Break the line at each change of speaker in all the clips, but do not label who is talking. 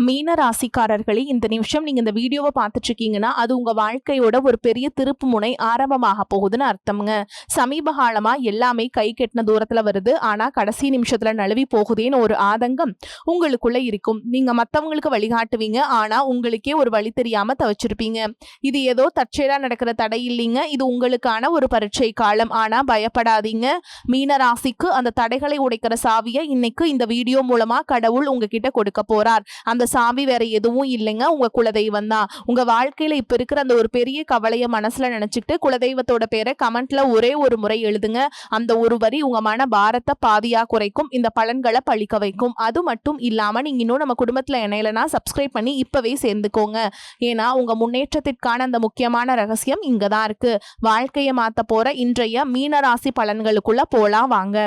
மீன ராசிக்காரர்களே, இந்த நிமிஷம் நீங்க இந்த வீடியோவை பார்த்துட்டு இருக்கீங்கன்னா அது உங்க வாழ்க்கையோட ஒரு பெரிய திருப்பு முனை ஆரம்பமாக போகுதுன்னு அர்த்தம்ங்க. சமீப காலமா எல்லாமே கை கெட்டின தூரத்துல வருது, ஆனா கடைசி நிமிஷத்துல நழுவி போகுதேன்னு ஒரு ஆதங்கம் உங்களுக்குள்ள இருக்கும். நீங்க மத்தவங்களுக்கு வழிகாட்டுவீங்க, ஆனா உங்களுக்கே ஒரு வழி தெரியாம தவிச்சிருப்பீங்க. இது ஏதோ தற்செயலா நடக்கிற தடை இல்லைங்க, இது உங்களுக்கான ஒரு பரீட்சை காலம். ஆனா பயப்படாதீங்க. மீன ராசிக்கு அந்த தடைகளை உடைக்கிற சாவியை இன்னைக்கு இந்த வீடியோ மூலமா கடவுள் உங்ககிட்ட கொடுக்க போறார். அந்த சாமி வேற எதுவும் இல்லைங்க, உங்க குலதெய்வம் தான். உங்க வாழ்க்கையில இப்ப இருக்கிற அந்த ஒரு பெரிய கவலைய மனசுல நினைச்சுக்கிட்டு குலதெய்வத்தோட பேரை கமெண்ட்ல ஒரே ஒரு முறை எழுதுங்க. அந்த ஒரு வரி உங்க மன பாரத்தை பாதியா குறைக்கும், இந்த பலன்களை பழிக்க வைக்கும். அது மட்டும் இல்லாம நீங்க இன்னும் நம்ம குடும்பத்துல இணையலனா சப்ஸ்கிரைப் பண்ணி இப்பவே சேர்ந்துக்கோங்க. ஏன்னா உங்க முன்னேற்றத்திற்கான அந்த முக்கியமான ரகசியம் இங்கதான் இருக்கு. வாழ்க்கையை மாத்த போற இன்றைய மீனராசி பலன்களுக்குள்ள போலாம் வாங்க.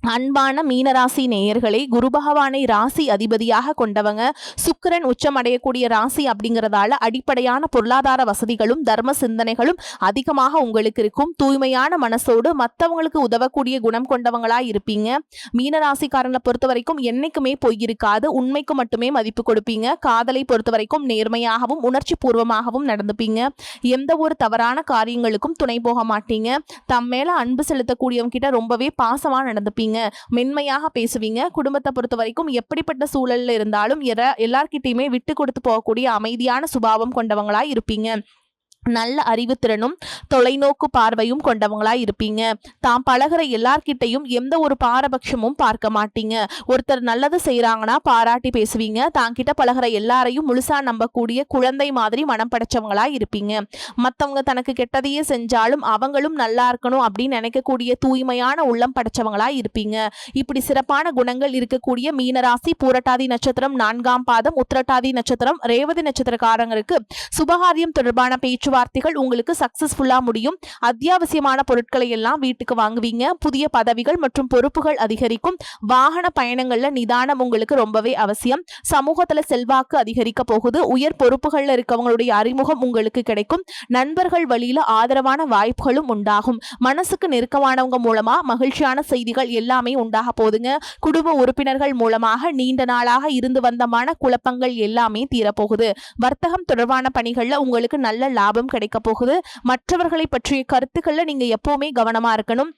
அன்பான மீனராசி நேயர்களே, குரு பகவானை ராசி அதிபதியாக கொண்டவங்க. சுக்கிரன் உச்சம் அடையக்கூடிய ராசி அப்படிங்கிறதால அடிப்படையான பொருளாதார வசதிகளும் தர்ம சிந்தனைகளும் அதிகமாக உங்களுக்கு இருக்கும். தூய்மையான மனசோடு மற்றவங்களுக்கு உதவக்கூடிய குணம் கொண்டவங்களா இருப்பீங்க. மீனராசிக்காரங்களை பொறுத்த வரைக்கும் என்னைக்குமே பொய் இருக்காது, உண்மைக்கு மட்டுமே மதிப்பு கொடுப்பீங்க. காதலை பொறுத்த வரைக்கும் நேர்மையாகவும் உணர்ச்சி பூர்வமாகவும் நடந்துப்பீங்க. எந்த ஒரு தவறான காரியங்களுக்கும் துணை போக மாட்டீங்க. தம் மேல அன்பு செலுத்தக்கூடியவங்க கிட்ட ரொம்பவே பாசமா நடந்துப்பீங்க. மென்மையாக பேசுவீங்க. குடும்பத்தை பொறுத்த வரைக்கும் எப்படிப்பட்ட சூழல்ல இருந்தாலும் எல்லார்கிட்டையுமே விட்டு கொடுத்து போகக்கூடிய அமைதியான சுபாவம் கொண்டவங்களா இருப்பீங்க. நல்ல அறிவுத்திறனும் தொலைநோக்கு பார்வையும் கொண்டவங்களா இருப்பீங்க. தாம் பழகிற எல்லார்கிட்டையும் எந்த ஒரு பாரபட்சமும் பார்க்க மாட்டீங்க. ஒருத்தர் நல்லது செய்யறாங்கன்னா பாராட்டி பேசுவீங்க. தாங்கிட்ட பழகிற எல்லாரையும் முழுசா நம்பக்கூடிய குழந்தை மாதிரி மனம் படைச்சவங்களா இருப்பீங்க. மற்றவங்க தனக்கு கெட்டதையே செஞ்சாலும் அவங்களும் நல்லா இருக்கணும் அப்படின்னு நினைக்கக்கூடிய தூய்மையான உள்ளம் படைச்சவங்களா இருப்பீங்க. இப்படி சிறப்பான குணங்கள் இருக்கக்கூடிய மீனராசி பூரட்டாதி நட்சத்திரம் 4ஆம் பாதம், உத்திரட்டாதி நட்சத்திரம், ரேவதி நட்சத்திரக்காரங்களுக்கு சுபகாரியம் தொடர்பான பேச்சுவார்த்தைகள் உங்களுக்கு சக்சஸ்ஃபுல்லா முடியும். அத்தியாவசியமான பொருட்களை எல்லாம் வீட்டுக்கு வாங்குவீங்க. புதிய பதவிகள் மற்றும் பொறுப்புகள் அதிகரிக்கும். வாகன பயணங்கள்ல நிதானம் உங்களுக்கு ரொம்பவே அவசியம். சமூகத்துல செல்வாக்கு அதிகரிக்க போகுது. உயர் பொறுப்புகள்ல இருக்கவங்களுடைய அறிமுகம் உங்களுக்கு கிடைக்கும். நண்பர்கள் வழியில ஆதரவான வாய்ப்புகளும் உண்டாகும். மனசுக்கு நெருக்கமானவங்க மூலமா மகிழ்ச்சியான செய்திகள் எல்லாமே உண்டாக போகுதுங்க. குடும்ப உறுப்பினர்கள் மூலமாக நீண்ட நாளாக இருந்து வந்த மன குழப்பங்கள் எல்லாமே தீரப்போகுது. வர்த்தகம் தொடர்பான பணிகள்ல உங்களுக்கு நல்ல லாபம் கிடைக்க போகுது. மற்றவர்களை பற்றிய கருத்துக்கள்ல நீங்க எப்பவுமே கவனமா இருக்கணும்.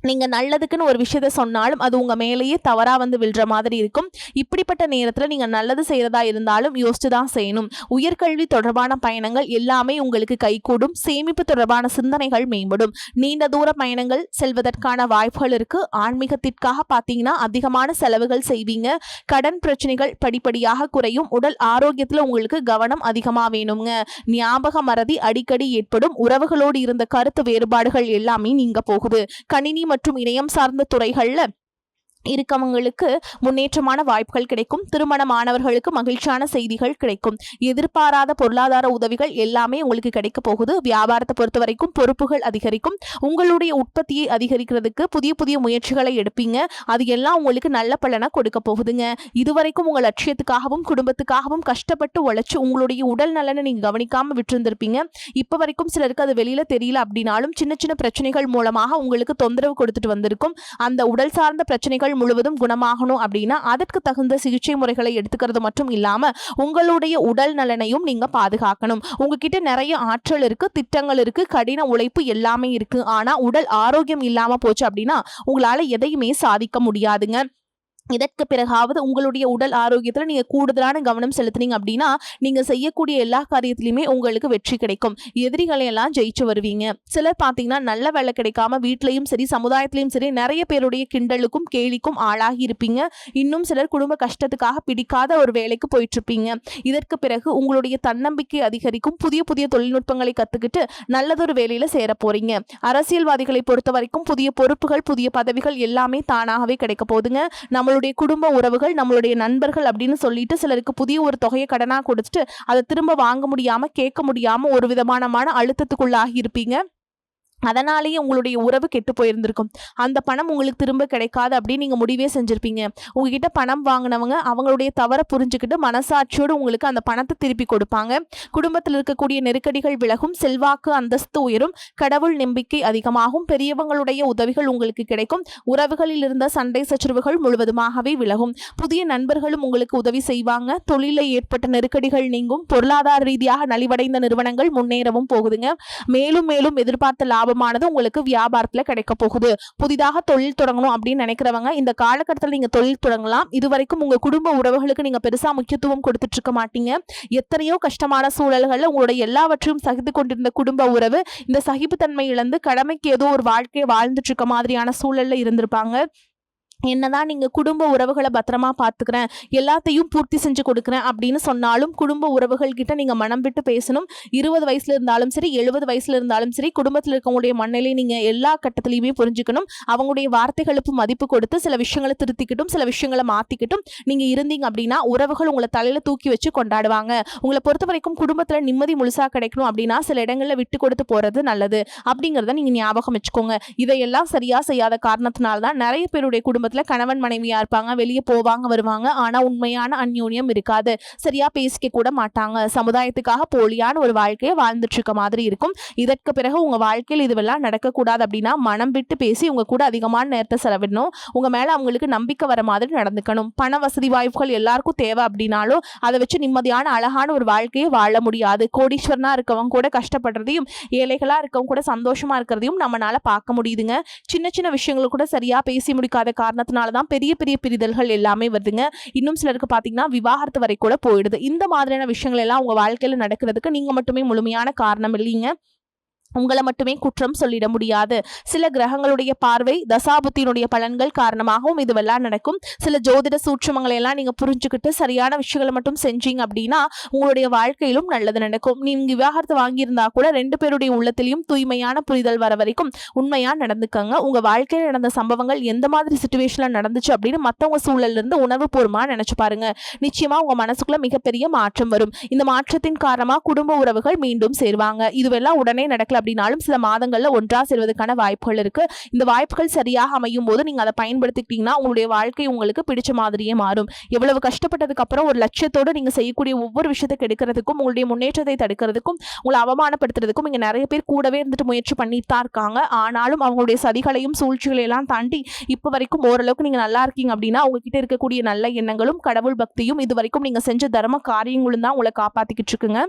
நீங்க நல்லதுக்குன்னு ஒரு விஷயத்த சொன்னாலும் அது உங்க மேலேயே தவறா வந்து விழுற மாதிரி இருக்கும். இப்படிப்பட்ட நேரத்துல நீங்க நல்லது செய்யறதா இருந்தாலும் யோசிச்சுதான் செய்யணும். உயர்கல்வி தொடர்பான பயணங்கள் எல்லாமே உங்களுக்கு கைகூடும். சேமிப்பு தொடர்பான சிந்தனைகள் மேம்படும். நீண்ட தூர பயணங்கள் செல்வதற்கான வாய்ப்புகள் இருக்கு. ஆன்மீகத்திற்காக பாத்தீங்கன்னா அதிகமான செலவுகள் செய்வீங்க. கடன் பிரச்சனைகள் படிப்படியாக குறையும். உடல் ஆரோக்கியத்துல உங்களுக்கு கவனம் அதிகமா வேணுங்க. ஞாபக மறதி அடிக்கடி ஏற்படும். உறவுகளோடு இருந்த கருத்து வேறுபாடுகள் எல்லாமே நீங்க போகுது. கணினி மற்றும் இணையம் சார்ந்த துறைகள்ல இருக்கவங்களுக்கு முன்னேற்றமான வாய்ப்புகள் கிடைக்கும். திருமணமானவர்களுக்கு மகிழ்ச்சியான செய்திகள் கிடைக்கும். எதிர்பாராத பொருளாதார உதவிகள் எல்லாமே உங்களுக்கு கிடைக்க போகுது. வியாபாரத்தை பொறுத்த வரைக்கும் பொறுப்புகள் அதிகரிக்கும். உங்களுடைய உற்பத்தியை அதிகரிக்கிறதுக்கு புதிய புதிய முயற்சிகளை எடுப்பீங்க. அது எல்லாம் உங்களுக்கு நல்ல பலனை கொடுக்க போகுதுங்க. இதுவரைக்கும் உங்கள் லட்சியத்துக்காகவும் குடும்பத்துக்காகவும் கஷ்டப்பட்டு உழைச்சு உங்களுடைய உடல் நலனை நீங்க கவனிக்காம விட்டுருந்திருப்பீங்க. இப்ப வரைக்கும் சிலருக்கு அது வெளியில தெரியல அப்படின்னாலும் சின்ன சின்ன பிரச்சனைகள் மூலமாக உங்களுக்கு தொந்தரவு கொடுத்துட்டு வந்திருக்கும். அந்த உடல் சார்ந்த பிரச்சனைகள் முழுவதும் குணமாகணும் அப்படின்னா அதற்கு தகுந்த சிகிச்சை முறைகளை எடுத்துக்கிறது மட்டும் இல்லாம உங்களுடைய உடல் நலனையும் நீங்க பாதுகாக்கணும். உங்ககிட்ட நிறைய ஆற்றல் இருக்கு, திட்டங்கள் இருக்கு, கடின உழைப்பு எல்லாமே இருக்கு. ஆனா உடல் ஆரோக்கியம் இல்லாம போச்சு அப்படின்னா உங்களால எதையுமே சாதிக்க முடியாதுங்க. இதற்கு பிறகாவது உங்களுடைய உடல் ஆரோக்கியத்துல நீங்க கூடுதலான கவனம் செலுத்தினீங்க அப்படின்னா நீங்க செய்யக்கூடிய எல்லா காரியத்திலுமே உங்களுக்கு வெற்றி கிடைக்கும். எதிரிகளை எல்லாம் ஜெயிச்சு வருவீங்க. சிலர் பாத்தீங்கன்னா நல்ல வேலை கிடைக்காம வீட்லயும் சரி சமுதாயத்திலையும் சரி நிறைய பேருடைய கிண்டலுக்கும் கேலிக்கும் ஆளாகி இருப்பீங்க. இன்னும் சிலர் குடும்ப கஷ்டத்துக்காக பிடிக்காத ஒரு வேலைக்கு போயிட்டு இருப்பீங்க. இதற்கு பிறகு உங்களுடைய தன்னம்பிக்கை அதிகரிக்கும். புதிய புதிய தொழில்நுட்பங்களை கத்துக்கிட்டு நல்லதொரு வேலையில சேர போறீங்க. அரசியல்வாதிகளை பொறுத்த வரைக்கும் புதிய பொறுப்புகள் புதிய பதவிகள் எல்லாமே தானாகவே கிடைக்க போகுதுங்க. நம்மளுடைய குடும்ப உறவுகள் நம்மளுடைய நண்பர்கள் அப்படின்னு சொல்லிட்டு சிலருக்கு புதிய ஒரு தொகையை கடனா கொடுத்துட்டு அதை திரும்ப வாங்க முடியாம கேட்க முடியாம ஒரு விதமான மன அழுத்தத்துக்குள்ளாகி இருப்பீங்க. அதனாலேயே உங்களுடைய உறவு கெட்டு போயிருந்திருக்கும். அந்த பணம் உங்களுக்கு திரும்ப கிடைக்காது அப்படின்னு நீங்க முடிவே செஞ்சிருப்பீங்க. உங்ககிட்ட பணம் வாங்கினவங்க அவங்களுடைய தவறை புரிஞ்சுக்கிட்டு மனசாட்சியோடு உங்களுக்கு அந்த பணத்தை திருப்பி கொடுப்பாங்க. குடும்பத்தில் இருக்கக்கூடிய நெருக்கடிகள் விலகும், செல்வாக்கு அந்தஸ்து உயரும், கடவுள் நம்பிக்கை அதிகமாகும், பெரியவங்களுடைய உதவிகள் உங்களுக்கு கிடைக்கும், உறவுகளில் இருந்த சண்டை சச்சரவுகள் முழுவதுமாகவே விலகும், புதிய நண்பர்களும் உங்களுக்கு உதவி செய்வாங்க, தொழிலில் ஏற்பட்ட நெருக்கடிகள் நீங்கும், பொருளாதார ரீதியாக நலிவடைந்த நிறுவனங்கள் முன்னேறவும் போகுதுங்க. மேலும் மேலும் எதிர்பார்த்த லாபமானது உங்களுக்கு வியாபாரத்துல கிடைக்க போகுது. புதிதாக தொழில் தொடங்கணும் அப்படின்னு நினைக்கிறவங்க இந்த காலகட்டத்தில் நீங்க தொழில் தொடங்கலாம். இதுவரைக்கும் உங்க குடும்ப உறவுகளுக்கு நீங்க பெருசா முக்கியத்துவம் கொடுத்துட்டு இருக்க மாட்டீங்க. எத்தனையோ கஷ்டமான சூழல்கள்ல உங்களுடைய எல்லாவற்றையும் சகித்து கொண்டிருந்த குடும்ப உறவு இந்த சகிப்புத்தன்மை இழந்து கடமைக்கு ஏதோ ஒரு வாழ்க்கையை வாழ்ந்துட்டு இருக்க மாதிரியான சூழல்ல இருந்திருப்பாங்க. என்னதான் நீங்க குடும்ப உறவுகளை பத்திரமா பார்த்துக்கிறேன், எல்லாத்தையும் பூர்த்தி செஞ்சு கொடுக்குறேன் அப்படின்னு சொன்னாலும் குடும்ப உறவுகள் கிட்ட நீங்க மனம் விட்டு பேசணும். 20 வயசுல இருந்தாலும் சரி, 70 வயசுல இருந்தாலும் சரி, குடும்பத்தில் இருக்கவங்களுடைய மனநிலை நீங்க எல்லா கட்டத்திலையுமே புரிஞ்சுக்கணும். அவங்களுடைய வார்த்தைகளுக்கு மதிப்பு கொடுத்து சில விஷயங்களை திருத்திக்கிட்டும் சில விஷயங்களை மாத்திக்கிட்டும் நீங்க இருந்தீங்க அப்படின்னா உறவுகள் உங்களை தலையில தூக்கி வச்சு கொண்டாடுவாங்க. உங்களை பொறுத்த வரைக்கும் குடும்பத்துல நிம்மதி முழுசா கிடைக்கணும் அப்படின்னா சில இடங்கள்ல விட்டு கொடுத்து போறது நல்லது அப்படிங்கிறத நீங்க ஞாபகம் வச்சுக்கோங்க. இதையெல்லாம் சரியா செய்யாத காரணத்தினால்தான் நிறைய பேருடைய குடும்பத்துல கணவன் மனைவியா இருப்பாங்க, வெளியே போவாங்க வருவாங்க, ஆனா உண்மையான அந்யோன்யம் இருக்காது, சரியா பேசிக்க கூட மாட்டாங்க, சமுதாயத்துக்காக போலியான ஒரு வாழ்க்கையை வாழ்ந்துட்டு இருக்க மாதிரி இருக்கும். இதற்கு பிறகு உங்க வாழ்க்கையில் இதுவெல்லாம் நடக்கக்கூடாது அப்படின்னா மனம் விட்டு பேசி உங்க கூட அதிகமான நேரத்தை செலவிடணும். உங்க மேல அவங்களுக்கு நம்பிக்கை வர மாதிரி நடந்துக்கணும். பண வசதி வாய்ப்புகள் எல்லாருக்கும் தேவை அப்படின்னாலும் அதை வச்சு நிம்மதியான அழகான ஒரு வாழ்க்கையை வாழ முடியாது. கோடீஸ்வரனா இருக்கவங்க கூட கஷ்டப்படுறதையும் ஏழைகளா இருக்கவங்க கூட சந்தோஷமா இருக்கிறதையும் நம்மளால பார்க்க முடியுதுங்க. சின்ன சின்ன விஷயங்கள் கூட சரியா பேசி முடிக்காத காரணத்தினாலதான் பெரிய பெரிய பிரிதல்கள் எல்லாமே வருதுங்க. இன்னும் சிலருக்கு பாத்தீங்கன்னா விவாகரத்து வரை கூட போயிடுது. இந்த மாதிரியான விஷயங்கள் எல்லாம் உங்க வாழ்க்கையில நடக்கிறதுக்கு நீங்க மட்டுமே முழுமையான காரணம் இல்லைங்க. உங்களை மட்டுமே குற்றம் சொல்லிட முடியாது. சில கிரகங்களுடைய பார்வை தசாபுத்தியினுடைய பலன்கள் காரணமாகவும் இதுவெல்லாம் நடக்கும். சில ஜோதிட சூட்சுமங்களை எல்லாம் நீங்க புரிஞ்சுக்கிட்டு சரியான விஷயங்களை மட்டும் செஞ்சீங்க அப்படின்னா உங்களுடைய வாழ்க்கையிலும் நல்லது நடக்கும். நீங்க விவாகரத்து வாங்கியிருந்தா கூட 2 பேருடைய உள்ளத்திலையும் தூய்மையான புரிதல் வர வரைக்கும் உண்மையா நடந்துக்கங்க. உங்க வாழ்க்கையில் நடந்த சம்பவங்கள் எந்த மாதிரி சிச்சுவேஷன்ல நடந்துச்சு அப்படின்னு மற்றவங்க சூழல்ல இருந்து உணர்வுபூர்வமா நினைச்சு பாருங்க. நிச்சயமா உங்க மனசுக்குள்ள மிகப்பெரிய மாற்றம் வரும். இந்த மாற்றத்தின் காரணமா குடும்ப உறவுகள் மீண்டும் சேருவாங்க. இதுவெல்லாம் உடனே நடக்கல அப்படின்னாலும் சில மாதங்கள்ல ஒன்றா சேர்வதற்கான வாய்ப்புகள் இருக்கு. இந்த வாய்ப்புகள் சரியாக அமையும் போது நீங்க அதை பயன்படுத்திக்கிட்டீங்கன்னா உங்களுடைய வாழ்க்கை உங்களுக்கு பிடிச்ச மாதிரியே மாறும். எவ்வளவு கஷ்டப்பட்டதுக்கு அப்புறம் ஒரு லட்சியத்தோடு நீங்க செய்யக்கூடிய ஒவ்வொரு விஷயத்தை கெடுக்கிறதுக்கும் உங்களுடைய முன்னேற்றத்தை தடுக்கிறதுக்கும் உங்களை அவமானப்படுத்துறதுக்கும் இங்க நிறைய பேர் கூடவே இருந்துட்டு முயற்சி பண்ணிட்டு தான் இருக்காங்க. ஆனாலும் அவங்களுடைய சதிகளையும் சூழ்ச்சிகளை எல்லாம் தாண்டி இப்ப வரைக்கும் ஓரளவுக்கு நீங்க நல்லா இருக்கீங்க அப்படின்னா உங்ககிட்ட இருக்கக்கூடிய நல்ல எண்ணங்களும் கடவுள் பக்தியும் இது வரைக்கும் நீங்க செஞ்ச தர்ம காரியங்களும் தான் உங்களை காப்பாத்திக்கிட்டு இருக்குங்க.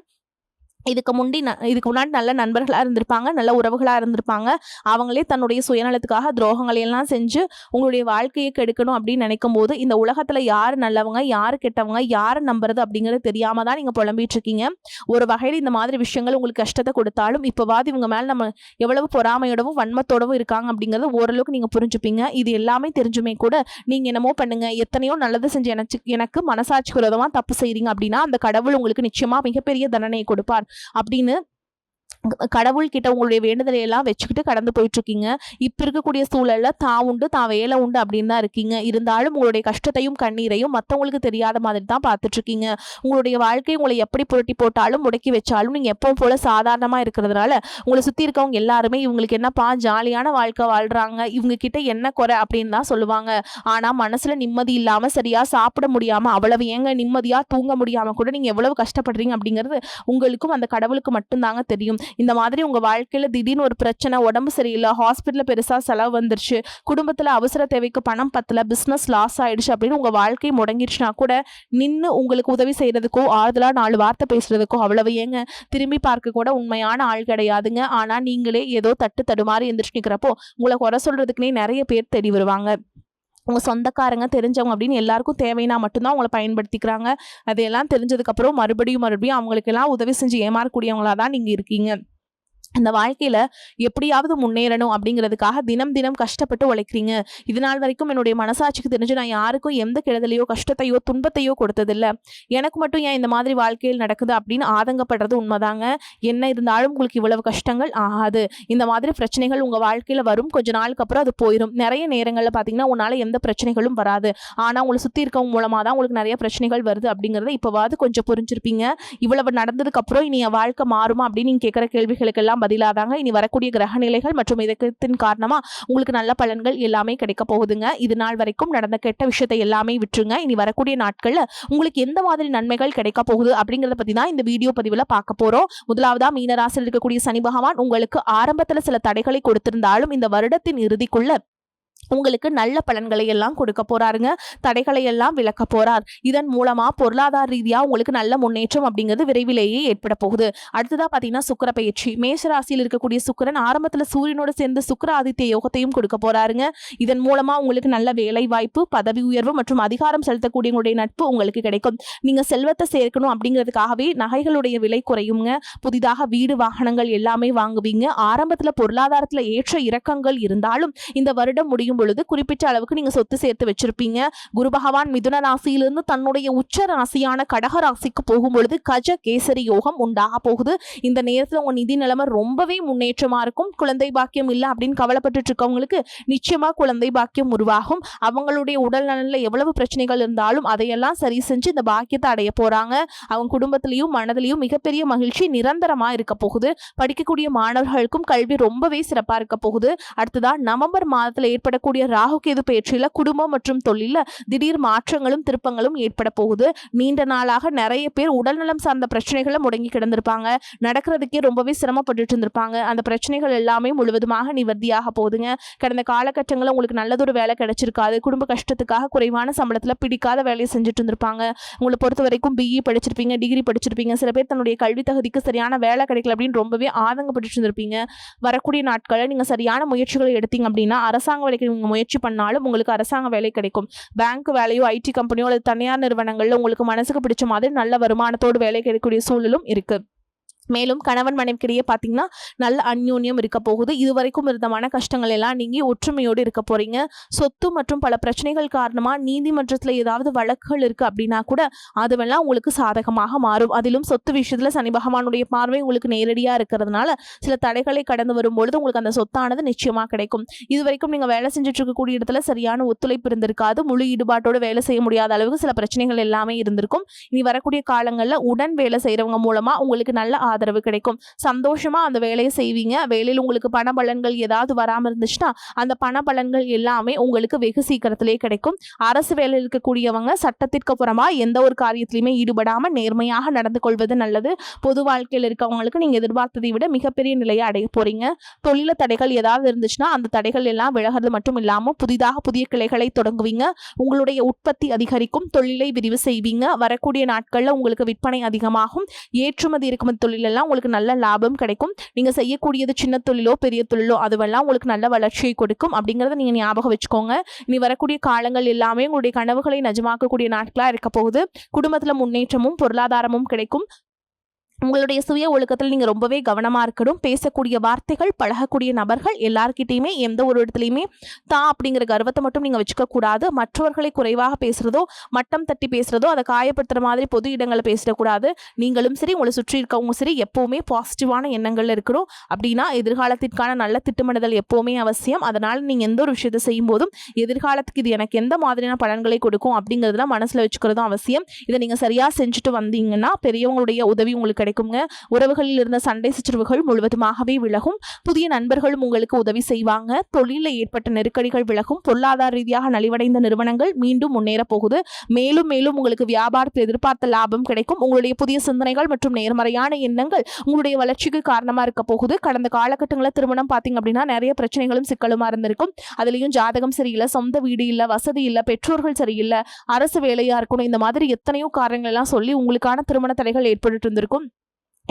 இதுக்கு முன்னாடி நல்ல நண்பர்களாக இருந்திருப்பாங்க, நல்ல உறவுகளாக இருந்திருப்பாங்க. அவங்களே தன்னுடைய சுயநலத்துக்காக துரோகங்களை எல்லாம் செஞ்சு உங்களுடைய வாழ்க்கையை கெடுக்கணும் அப்படின்னு நினைக்கும் போது இந்த உலகத்தில் யார் நல்லவங்க யார் கெட்டவங்க யாரை நம்புறது அப்படிங்கிறது தெரியாம தான் நீங்கள் புலம்பிட்டு இருக்கீங்க. ஒரு வகையில் இந்த மாதிரி விஷயங்கள் உங்களுக்கு கஷ்டத்தை கொடுத்தாலும் இப்போவாது இவங்க மேலே நம்ம எவ்வளவு பொறாமையோடவும் வன்மத்தோடவும் இருக்காங்க அப்படிங்கிறது ஓரளவுக்கு நீங்கள் புரிஞ்சுப்பீங்க. இது எல்லாமே தெரிஞ்சுமே கூட நீங்கள் என்னமோ பண்ணுங்க, எத்தனையோ நல்லது செஞ்சு எனக்கு மனசாட்சி விரோதமாக தப்பு செய்கிறீங்க அப்படின்னா அந்த கடவுள் உங்களுக்கு நிச்சயமாக மிகப்பெரிய தண்டனையை கொடுப்பார் அப்படின்னு கடவுள் கிட்ட உங்களுடைய வேண்டுதலை எல்லாம் வச்சுக்கிட்டு கடந்து போயிட்டு இருக்கீங்க. இப்ப இருக்கக்கூடிய சூழல்ல தான் உண்டு தான் வேலை உண்டு அப்படின்னு தான் இருக்கீங்க. இருந்தாலும் உங்களுடைய கஷ்டத்தையும் கண்ணீரையும் மற்றவங்களுக்கு தெரியாத மாதிரி தான் பார்த்துட்டு இருக்கீங்க. உங்களுடைய வாழ்க்கை உங்களை எப்படி புரட்டி போட்டாலும் முடக்கி வச்சாலும் நீங்க எப்பவும் போல சாதாரணமா இருக்கிறதுனால உங்களை சுத்தி இருக்கவங்க எல்லாருமே இவங்களுக்கு என்னப்பா ஜாலியான வாழ்க்கை வாழ்றாங்க, இவங்க கிட்ட என்ன குறை அப்படின்னு தான் சொல்லுவாங்க. ஆனா மனசுல நிம்மதி இல்லாம சரியா சாப்பிட முடியாம அவ்வளவு ஏங்க நிம்மதியா தூங்க முடியாம கூட நீங்க எவ்வளவு கஷ்டப்படுறீங்க அப்படிங்கிறது உங்களுக்கும் அந்த கடவுளுக்கு மட்டும்தாங்க தெரியும். இந்த மாதிரி உங்க வாழ்க்கையில திடீர்னு ஒரு பிரச்சனை, உடம்பு சரியில்லை, ஹாஸ்பிட்டல்ல பெருசா செலவு வந்துருச்சு, குடும்பத்துல அவசர தேவைக்கு பணம் பத்தல, பிசினஸ் லாஸ் ஆயிடுச்சு அப்படின்னு உங்க வாழ்க்கை முடங்கிடுச்சுன்னா கூட நின்று உங்களுக்கு உதவி செய்யறதுக்கோ ஆறுதலா 4 வார்த்தை பேசுறதுக்கோ அவ்வளவு ஏங்க திரும்பி பார்க்க கூட உண்மையான ஆள் கிடையாதுங்க. ஆனா நீங்களே ஏதோ தட்டு தடுமாறி எந்திரிச்சு நிக்கிறப்போ உங்களை குறை சொல்றதுக்குன்னே நிறைய பேர் தேடி வருவாங்க. உங்க சொந்தக்காரங்க தெரிஞ்சவங்க அப்படின்னு எல்லாருக்கும் தேவைன்னா மட்டும்தான் உங்களை பயன்படுத்திக்கிறாங்க. அதையெல்லாம் தெரிஞ்சதுக்கப்புறம் மறுபடியும் அவங்களுக்கெல்லாம் உதவி செஞ்சு ஏமாறக்கூடியவங்களா தான் நீங்க இருக்கீங்க. இந்த வாழ்க்கையில எப்படியாவது முன்னேறணும் அப்படிங்கிறதுக்காக தினம் தினம் கஷ்டப்பட்டு உழைக்கிறீங்க. இது நாள் வரைக்கும் என்னுடைய மனசாட்சிக்கு தெரிஞ்சு நான் யாருக்கும் எந்த கெடுதலையோ கஷ்டத்தையோ துன்பத்தையோ கொடுத்ததில்லை, எனக்கு மட்டும் ஏன் இந்த மாதிரி வாழ்க்கையில் நடக்குது அப்படின்னு ஆதங்கப்படுறது உண்மைதாங்க. என்ன இருந்தாலும் உங்களுக்கு இவ்வளவு கஷ்டங்கள் ஆகாது. இந்த மாதிரி பிரச்சனைகள் உங்க வாழ்க்கையில வரும், கொஞ்ச நாளுக்கு அப்புறம் அது போயிடும். நிறைய நேரங்கள்ல பாத்தீங்கன்னா உன்னால எந்த பிரச்சனைகளும் வராது, ஆனா உங்களை சுத்தி இருக்கவங்க மூலமா தான் உங்களுக்கு நிறைய பிரச்சனைகள் வருது அப்படிங்கறத இப்பவாது கொஞ்சம் புரிஞ்சிருப்பீங்க. இவ்வளவு நடந்ததுக்கு அப்புறம் இனி என் வாழ்க்கை மாறுமா அப்படின்னு நீங்க கேட்கிற கேள்விகளுக்கெல்லாம் பதிலாக தாங்க இனி வரக்கூடிய கிரக நிலைகள் மற்றும் இதயத்தின் காரணமா உங்களுக்கு நல்ல பலன்கள் எல்லாமே கிடைக்க போகுதுங்க. இது நாள் வரைக்கும் நடந்த கெட்ட விஷயத்தை எல்லாமே விட்டுருங்க. இனி வரக்கூடிய நாட்கள்ல உங்களுக்கு எந்த மாதிரி நன்மைகள் கிடைக்க போகுது அப்படிங்கறத பத்தி தான் இந்த வீடியோ பதிவுல பார்க்க போறோம். முதலாவதா மீன ராசியில் இருக்கக்கூடிய சனி பகவான் உங்களுக்கு ஆரம்பத்துல சில தடைகளை கொடுத்திருந்தாலும் இந்த வருடத்தின் இறுதிக்குள்ள உங்களுக்கு நல்ல பலன்களை எல்லாம் கொடுக்க போறாருங்க. தடைகளை எல்லாம் விலக்க போறார். இதன் மூலமா பொருளாதார ரீதியா உங்களுக்கு நல்ல முன்னேற்றம் அப்படிங்கிறது விரைவிலேயே ஏற்பட போகுது. அடுத்ததா பாத்தீங்கன்னா சுக்கிர பயிற்சி. மேஷ ராசியில் இருக்கக்கூடிய சுக்கிரன் ஆரம்பத்துல சூரியனோட சேர்ந்து சுக்கிர ஆதித்ய யோகத்தையும் கொடுக்க போறாருங்க. இதன் மூலமா உங்களுக்கு நல்ல வேலை வாய்ப்பு, பதவி உயர்வு மற்றும் அதிகாரம் செலுத்தக்கூடிய உங்களுடைய நட்பு உங்களுக்கு கிடைக்கும். நீங்க செல்வத்தை சேர்க்கணும் அப்படிங்கிறதுக்காகவே நகைகளுடைய விலை குறையுங்க. புதிதாக வீடு வாகனங்கள் எல்லாமே வாங்குவீங்க. ஆரம்பத்துல பொருளாதாரத்துல ஏற்ற இறக்கங்கள் இருந்தாலும் இந்த வருடம் முடியும் பொழுது குறிப்பிட்ட அளவுக்கு நீங்க சொத்து சேர்த்து வச்சிருப்பீங்க. குரு பகவான் மிதுன ராசியிலிருந்து தன்னுடைய உச்ச ராசியான கடக ராசிக்கு போகும் பொழுது கஜ கேசரி யோகம் உண்டாக போகுது. இந்த நேரத்துல உங்க நிதி நிலைமை ரொம்பவே முன்னேற்றமா இருக்கும். குழந்தை பாக்கியம் இல்லை அப்படின்னு கவலைப்பட்டு இருக்கவங்களுக்கு நிச்சயமா குழந்தை பாக்கியம் உருவாகும். அவங்களுடைய உடல் நலன்ல எவ்வளவு பிரச்சனைகள் இருந்தாலும் அதையெல்லாம் சரி செஞ்சு இந்த பாக்கியத்தை அடைய போறாங்க. அவங்க குடும்பத்திலையும் மனதிலையும் மிகப்பெரிய மகிழ்ச்சி நிரந்தரமா இருக்க போகுது. படிக்கக்கூடிய மாணவர்களுக்கும் கல்வி ரொம்பவே சிறப்பா இருக்க போகுது. அடுத்ததா நவம்பர் மாதத்துல ஏற்படக்கூடிய ராகு கேது பயிற்சியில குடும்பம் மற்றும் தொழில திடீர் மாற்றங்களும் திருப்பங்களும் ஏற்பட போகுது. நீண்ட நாளாக நிறைய பேர் உடல்நலம் சார்ந்த பிரச்சனைகளை முடங்கி கிடந்திருப்பாங்க. நடக்கிறதுக்கே ரொம்பவே சிரமப்பட்டு இருந்திருப்பாங்க. அந்த பிரச்சனைகள் எல்லாமே முழுவதுமாக நிவர்த்தியாக போகுதுங்க. கடந்த காலகட்டங்களில் உங்களுக்கு நல்லதொரு வேலை கிடைச்சிருக்காது. குடும்ப கஷ்டத்துக்காக குறைவான சம்பளத்துல பிடிக்காத வேலையை செஞ்சுட்டு இருந்திருப்பாங்க. உங்களை பொறுத்த வரைக்கும் பிஇ படிச்சிருப்பீங்க, டிகிரி படிச்சிருப்பீங்க. சில பேர் தன்னுடைய கல்வி தகுதிக்கு சரியான வேலை கிடைக்கல அப்படின்னு ரொம்பவே ஆதங்கப்பட்டு இருந்திருப்பீங்க. வரக்கூடிய நாட்களில் நீங்க சரியான முயற்சிகளை எடுத்தீங்க அப்படின்னா அரசாங்க வேலைக்கு முயற்சி பண்ணாலும் உங்களுக்கு அரசாங்க வேலை கிடைக்கும். பேங்க் வேலையோ, ஐடி கம்பெனியோ அல்லது தனியார் நிறுவனங்கள்ல உங்களுக்கு மனசுக்கு பிடிச்ச மாதிரி நல்ல வருமானத்தோடு வேலை கிடைக்கக்கூடிய சூழலும் இருக்கு. மேலும் கணவன் மனைவிக்கிடையே பார்த்தீங்கன்னா நல்ல அந்யோன்யம் இருக்க போகுது. இதுவரைக்கும் இருந்த மன கஷ்டங்கள் எல்லாம் நீங்கி ஒற்றுமையோடு இருக்க போறீங்க. சொத்து மற்றும் பல பிரச்சனைகள் காரணமா நீதிமன்றத்தில் ஏதாவது வழக்குகள் இருக்கு அப்படின்னா கூட அதுவெல்லாம் உங்களுக்கு சாதகமாக மாறும். அதிலும் சொத்து விஷயத்துல சனி பகவானுடைய பார்வை உங்களுக்கு நேரடியா இருக்கிறதுனால சில தடைகளை கடந்து வரும்பொழுது உங்களுக்கு அந்த சொத்தானது நிச்சயமா கிடைக்கும். இதுவரைக்கும் நீங்க வேலை செஞ்சுட்டு இருக்கக்கூடிய இடத்துல சரியான ஒத்துழைப்பு இருந்திருக்காது. முழு ஈடுபாட்டோடு வேலை செய்ய முடியாத அளவுக்கு சில பிரச்சனைகள் எல்லாமே இருந்திருக்கும். இனி வரக்கூடிய காலங்களில் உடன் வேலை செய்யறவங்க மூலமா உங்களுக்கு நல்ல ஆதரவு கிடைக்கும். சந்தோஷமா அந்த வேலையை செய்வீங்க. வேலையில் உங்களுக்கு பண பலன்கள் ஏதாவது வராமல் இருந்துச்சுன்னா அந்த பண பலன்கள் எல்லாமே உங்களுக்கு வெகு சீக்கிரத்திலே கிடைக்கும். அரசு வேலையில் இருக்கக்கூடியவங்க சட்டத்திற்கு புறமா எந்த ஒரு காரியத்திலையுமே ஈடுபடாம நேர்மையாக நடந்து கொள்வது நல்லது. பொது வாழ்க்கையில் இருக்கவங்களுக்கு நீங்க எதிர்பார்த்ததை விட மிகப்பெரிய நிலையை அடைய போறீங்க. தொழில தடைகள் ஏதாவது இருந்துச்சுன்னா அந்த தடைகள் எல்லாம் விலகிறது மட்டும் இல்லாம புதிதாக புதிய கிளைகளை தொடங்குவீங்க. உங்களுடைய உற்பத்தி அதிகரிக்கும். தொழிலை விரிவு செய்வீங்க. வரக்கூடிய நாட்கள்ல உங்களுக்கு விற்பனை அதிகமாகும். ஏற்றுமதி இறக்குமதி தொழில் எல்லாம் உங்களுக்கு நல்ல லாபம் கிடைக்கும். நீங்க செய்யக்கூடியது சின்ன தொழிலோ பெரிய தொழிலோ அதுவெல்லாம் உங்களுக்கு நல்ல வளர்ச்சியை கொடுக்கும் அப்படிங்கறத நீங்க ஞாபகம் வச்சுக்கோங்க. இனி வரக்கூடிய காலங்கள் எல்லாமே உங்களுடைய கனவுகளை நிஜமாக்கக்கூடிய நாட்களா இருக்க போகுது. குடும்பத்துல முன்னேற்றமும் பொருளாதாரமும் கிடைக்கும். உங்களுடைய சுய ஒழுக்கத்தில் நீங்க ரொம்பவே கவனமா இருக்கணும். பேசக்கூடிய வார்த்தைகள், பழகக்கூடிய நபர்கள் எல்லார்கிட்டையுமே எந்த ஒரு இடத்துலையுமே தான் அப்படிங்கிற கர்வத்தை மட்டும் நீங்க வச்சுக்க கூடாது. மற்றவர்களை குறைவாக பேசுறதோ, மட்டம் தட்டி பேசுறதோ, அதை காயப்படுத்துற மாதிரி பொது இடங்களை பேசிடக்கூடாது. நீங்களும் சரி, உங்களை சுற்றி இருக்கவங்க சரி, எப்பவுமே பாசிட்டிவான எண்ணங்கள்ல இருக்கணும். அப்படின்னா எதிர்காலத்திற்கான நல்ல திட்டமிடுதல் எப்பவுமே அவசியம். அதனால நீங்க எந்த ஒரு விஷயத்தை செய்யும் போதும் எதிர்காலத்துக்கு இது எனக்கு எந்த மாதிரியான பலன்களை கொடுக்கும் அப்படிங்கிறதுலாம் மனசுல வச்சுக்கிறதும் அவசியம். இதை நீங்க சரியா செஞ்சுட்டு வந்தீங்கன்னா பெரியவங்களுடைய உதவி உங்களுக்கு கிடைக்குங்க. உறவுகளில் இருந்த சண்டை சச்சரவுகள் முழுவதுமாகவே விலகும். புதிய நண்பர்களும் உங்களுக்கு உதவி செய்வாங்க. தொழிலில் ஏற்பட்ட நெருக்கடிகள் விலகும். பொருளாதார ரீதியாக நலிவடைந்த நிறுவனங்கள் மீண்டும் முன்னேற போகுது. மேலும் மேலும் உங்களுக்கு வியாபாரத்தில் எதிர்பார்த்த லாபம் கிடைக்கும். உங்களுடைய புதிய சிந்தனைகள் மற்றும் நேர்மறையான எண்ணங்கள் உங்களுடைய வளர்ச்சிக்கு காரணமா இருக்க போகுது. கடந்த காலகட்டங்களில் திருமணம் பார்த்தீங்க அப்படின்னா நிறைய பிரச்சனைகளும் சிக்கலுமா இருந்திருக்கும். அதுலயும் ஜாதகம் சரியில்லை, சொந்த வீடு இல்லை, வசதி இல்லை, பெற்றோர்கள் சரியில்லை, அரசு வேலையா இருக்கணும், இந்த மாதிரி எத்தனையோ காரணங்கள் எல்லாம் சொல்லி உங்களுக்கான திருமண தடைகள் ஏற்பட்டு இருந்திருக்கும்.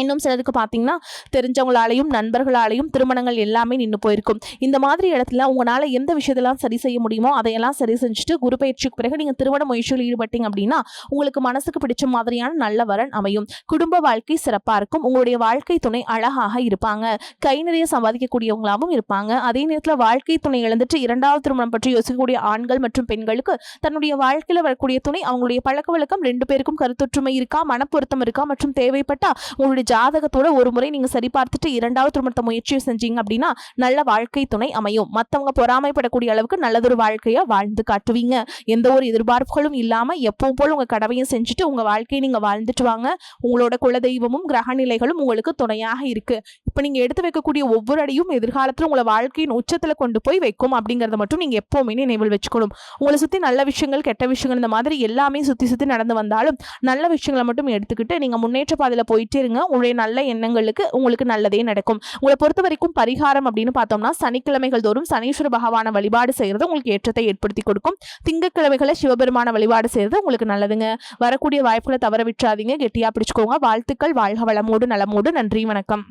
இன்னும் சிலருக்கு பார்த்தீங்கன்னா தெரிஞ்சவங்களாலையும் நண்பர்களாலையும் திருமணங்கள் எல்லாமே நின்று போயிருக்கும். இந்த மாதிரி இடத்துல உங்களால் எந்த விஷயத்தெல்லாம் சரி செய்ய முடியுமோ அதையெல்லாம் சரி செஞ்சுட்டு குரு பயிற்சிக்கு பிறகு நீங்கள் திருமண முயற்சியில் ஈடுபட்டீங்க அப்படின்னா உங்களுக்கு மனசுக்கு பிடிச்ச மாதிரியான நல்ல வரன் அமையும். குடும்ப வாழ்க்கை சிறப்பாக இருக்கும். உங்களுடைய வாழ்க்கை துணை அழகாக இருப்பாங்க. கை நிறைய சம்பாதிக்கக்கூடியவங்களாகவும் இருப்பாங்க. அதே நேரத்தில் வாழ்க்கை துணை இழந்துட்டு இரண்டாவது திருமணம் பற்றி யோசிக்கக்கூடிய ஆண்கள் மற்றும் பெண்களுக்கு தன்னுடைய வாழ்க்கையில் வரக்கூடிய துணை அவங்களுடைய பழக்க வழக்கம் ரெண்டு பேருக்கும் கருத்தொற்றுமை இருக்கா, மனப்பொருத்தம் இருக்கா மற்றும் தேவைப்பட்டா உங்களுடைய உங்களுடைய ஜாதகத்தோட ஒரு முறை நீங்க சரி பார்த்துட்டு இரண்டாவது திருமணத்தை முயற்சி செஞ்சீங்க அப்படின்னா நல்ல வாழ்க்கை துணை அமையும். மத்தவங்க பொறாமைப்படக்கூடிய அளவுக்கு நல்லதொரு வாழ்க்கையா வாழ்ந்து காட்டுவீங்க. எந்த ஒரு எதிர்பார்ப்புகளும் இல்லாம எப்பவும் போல உங்க கடவையும் செஞ்சுட்டு உங்க வாழ்க்கையை நீங்க வாழ்ந்துட்டு வாங்க. உங்களோட குலதெய்வமும் கிரக நிலைகளும் உங்களுக்கு துணையாக இருக்கு. இப்ப நீங்க எடுத்து வைக்கக்கூடிய ஒவ்வொரு அடியும் எதிர்காலத்துல உங்களை வாழ்க்கையின் உச்சத்துல கொண்டு போய் வைக்கும் அப்படிங்கறத மட்டும் நீங்க எப்பவுமே நினைவில் வச்சுக்கணும். உங்களை சுத்தி நல்ல விஷயங்கள் கெட்ட விஷயங்கள் இந்த மாதிரி எல்லாமே சுத்தி சுத்தி நடந்து வந்தாலும் நல்ல விஷயங்களை மட்டும் எடுத்துக்கிட்டு நீங்க முன்னேற்ற பாதையில போயிட்டே இருங்க. உங்களுடைய நல்ல எண்ணங்களுக்கு உங்களுக்கு நல்லதே நடக்கும். உங்களை பொறுத்த வரைக்கும் பரிகாரம் அப்படின்னு பார்த்தோம்னா சனிக்கிழமைகள் தோறும் சனீஸ்வர பகவான வழிபாடு செய்யறது உங்களுக்கு ஏற்றத்தை ஏற்படுத்தி கொடுக்கும். திங்கட்கிழமைகளை சிவபெருமான வழிபாடு செய்யறது உங்களுக்கு நல்லதுங்க. வரக்கூடிய வாய்ப்புகளை தவற விட்டுறாதீங்க. கெட்டியா பிடிச்சுக்கோங்க. வாழ்த்துக்கள். வாழ்க வளமோடு நலமோடு. நன்றி, வணக்கம்.